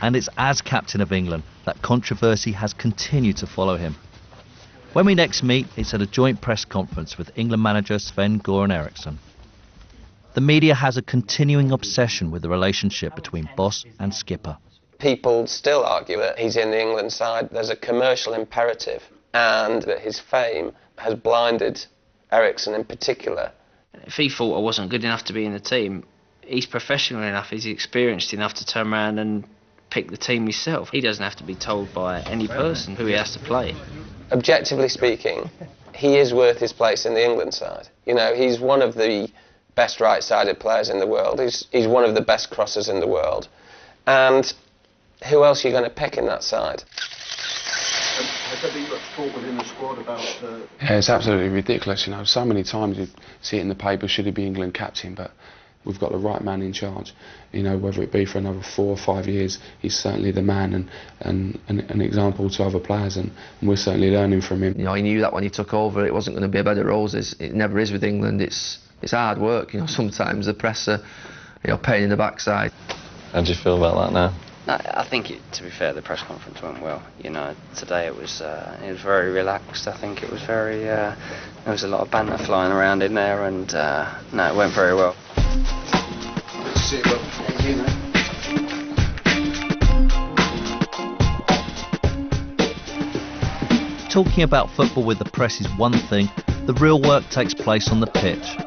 And it's as captain of England that controversy has continued to follow him. When we next meet, it's at a joint press conference with England manager Sven-Göran Eriksson. The media has a continuing obsession with the relationship between boss and skipper. People still argue that he's in the England side. There's a commercial imperative, and that his fame has blinded Eriksson in particular. If he thought I wasn't good enough to be in the team, he's professional enough, he's experienced enough to turn around and pick the team himself. He doesn't have to be told by any person who he has to play. Objectively speaking, he is worth his place in the England side. You know, he's one of the best right-sided players in the world. He's one of the best crossers in the world. And who else are you going to pick in that side? Has there been much talk within the squad about Yeah, it's absolutely ridiculous, you know. So many times you see it in the paper, should he be England captain, but we've got the right man in charge. You know, whether it be for another 4 or 5 years, he's certainly the man and an example to other players, and we're certainly learning from him. You know, he knew that when he took over, it wasn't going to be a bed of roses. It never is with England. It's hard work. You know, sometimes the press are, you know, pain in the backside. How do you feel about that now? I think, to be fair, the press conference went well. You know, today it was very relaxed. I think it was very. There was a lot of banter flying around in there, and no, it went very well. Good to see you, Rob. Thank you, mate. Talking about football with the press is one thing, the real work takes place on the pitch.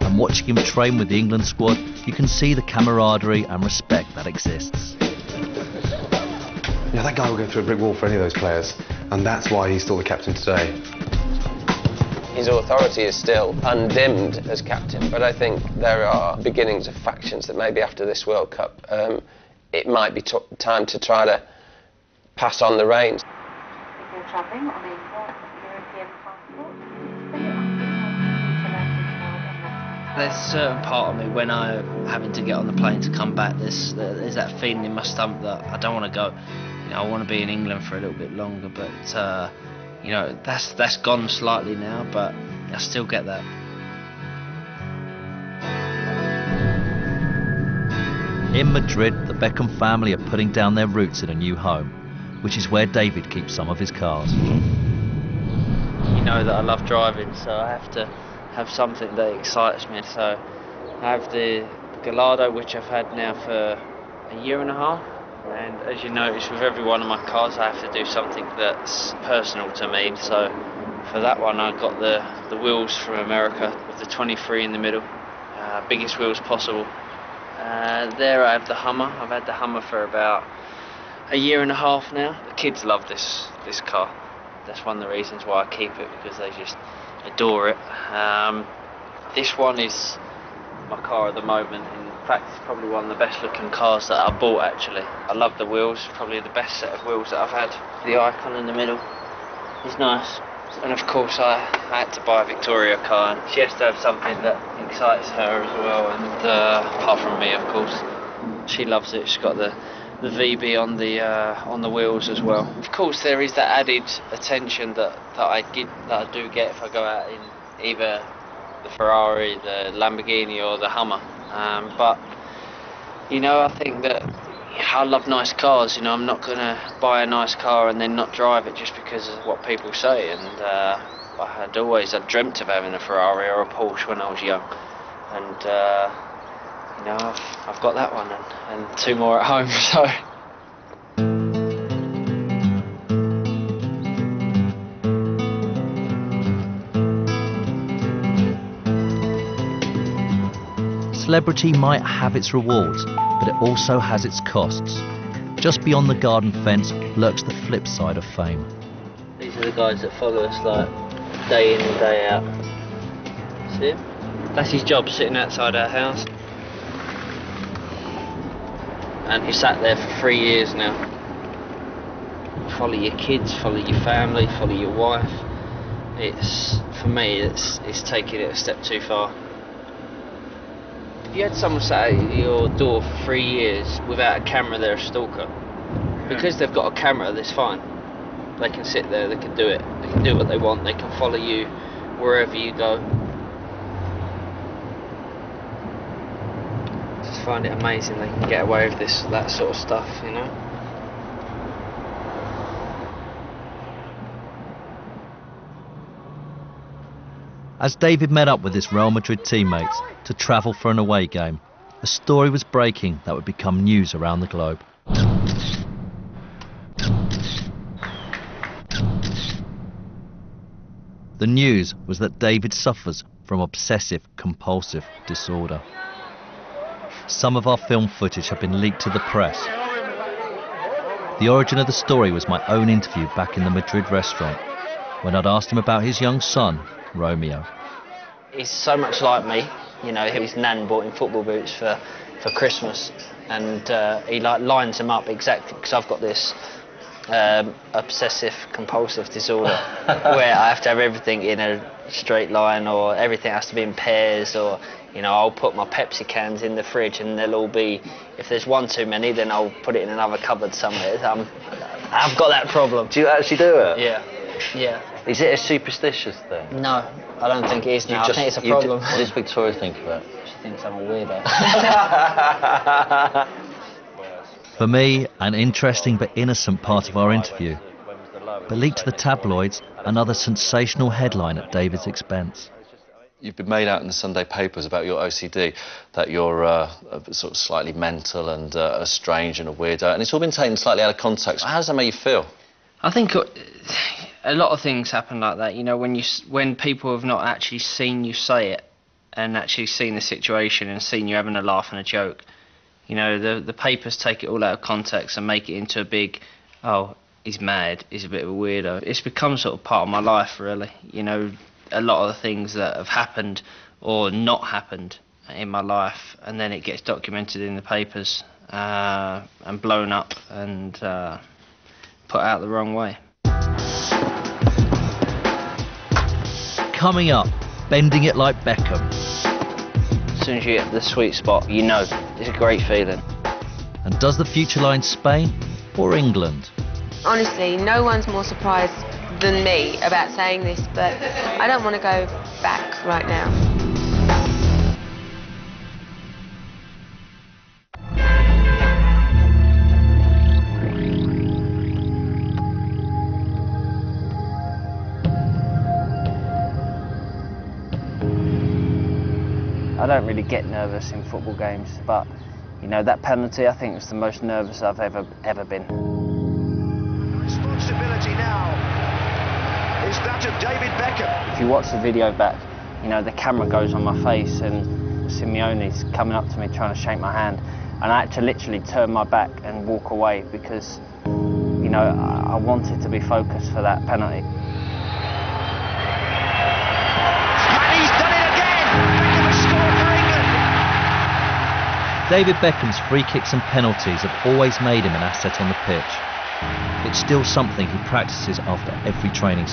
And watching him train with the England squad, you can see the camaraderie and respect that exists. Yeah, that guy will go through a brick wall for any of those players, and that's why he's still the captain today. His authority is still undimmed as captain, but I think there are beginnings of factions that maybe after this World Cup it might be time to try to pass on the reins. If you're travelling on a European passport, There's a certain part of me when I'm having to get on the plane to come back, there's that feeling in my stomach that I don't want to go. You know, I want to be in England for a little bit longer, but you know, that's gone slightly now, but I still get that. In Madrid, the Beckham family are putting down their roots in a new home, which is where David keeps some of his cars. You know that I love driving, so I have to have something that excites me. So I have the Gallardo, which I've had now for a year and a half. And as you notice, with every one of my cars, I have to do something that's personal to me. So for that one, I got the wheels from America with the 23 in the middle, biggest wheels possible. There I have the Hummer. I've had the Hummer for about a year and a half now. The kids love this car. That's one of the reasons why I keep it, because they just adore it. This one is my car at the moment. In fact, it's probably one of the best looking cars that I bought actually. I love the wheels, probably the best set of wheels that I've had. The icon in the middle is nice. And of course I had to buy a Victoria car, and she has to have something that excites her as well, and apart from me of course. She loves it. She's got the VB on the wheels as well. Of course there is that added attention that I do get if I go out in either the Ferrari, the Lamborghini or the Hummer. But you know, I think that I love nice cars. You know, I'm not gonna buy a nice car and then not drive it just because of what people say. And I dreamt of having a Ferrari or a Porsche when I was young, and you know, I've got that one and two more at home. So. Celebrity might have its rewards, but it also has its costs. Just beyond the garden fence lurks the flip side of fame. These are the guys that follow us like day in and day out. See him? That's his job, sitting outside our house. And he sat there for 3 years now. Follow your kids, follow your family, follow your wife. For me, it's taking it a step too far. If you had someone sat at your door for 3 years without a camera, they're a stalker. Because they've got a camera, that's fine. They can sit there, they can do it. They can do what they want, they can follow you wherever you go. find it amazing they can get away with that sort of stuff, you know. As David met up with his Real Madrid teammates to travel for an away game, a story was breaking that would become news around the globe. The news was that David suffers from obsessive-compulsive disorder. Some of our film footage had been leaked to the press. The origin of the story was my own interview back in the Madrid restaurant, when I'd asked him about his young son, Romeo. He's so much like me, you know. His nan bought him football boots for Christmas, and he like lines them up exactly, because I've got this obsessive-compulsive disorder where I have to have everything in a straight line, or everything has to be in pairs, or, you know, I'll put my Pepsi cans in the fridge and they'll all be, if there's one too many, then I'll put it in another cupboard somewhere. I've got that problem. Do you actually do it? Yeah. Is it a superstitious thing? No, I don't think it is now. I think it's a problem. What does Victoria think of it? She thinks I'm a weirdo. For me, an interesting but innocent part of our interview, but leaked to the tabloids, another sensational headline at David's expense. You've been made out in the Sunday papers about your OCD, that you're sort of slightly mental and strange and a weirdo, and it's all been taken slightly out of context. How does that make you feel? I think a lot of things happen like that, you know, when people have not actually seen you say it and actually seen the situation and seen you having a laugh and a joke. You know, the papers take it all out of context and make it into a big, oh, he's mad, he's a bit of a weirdo. It's become sort of part of my life, really. You know, a lot of the things that have happened or not happened in my life, and then it gets documented in the papers and blown up and put out the wrong way. Coming up, bending it like Beckham. As soon as you get the sweet spot, you know, it's a great feeling. And does the future lie in Spain or England? Honestly, no one's more surprised than me about saying this, but I don't want to go back right now. I don't really get nervous in football games, but, you know, that penalty, I think, was the most nervous I've ever been. Responsibility now is that of David Beckham. If you watch the video back, you know, the camera goes on my face and Simeone's coming up to me trying to shake my hand, and I had to literally turn my back and walk away because, you know, I wanted to be focused for that penalty. David Beckham's free kicks and penalties have always made him an asset on the pitch. It's still something he practices after every training session.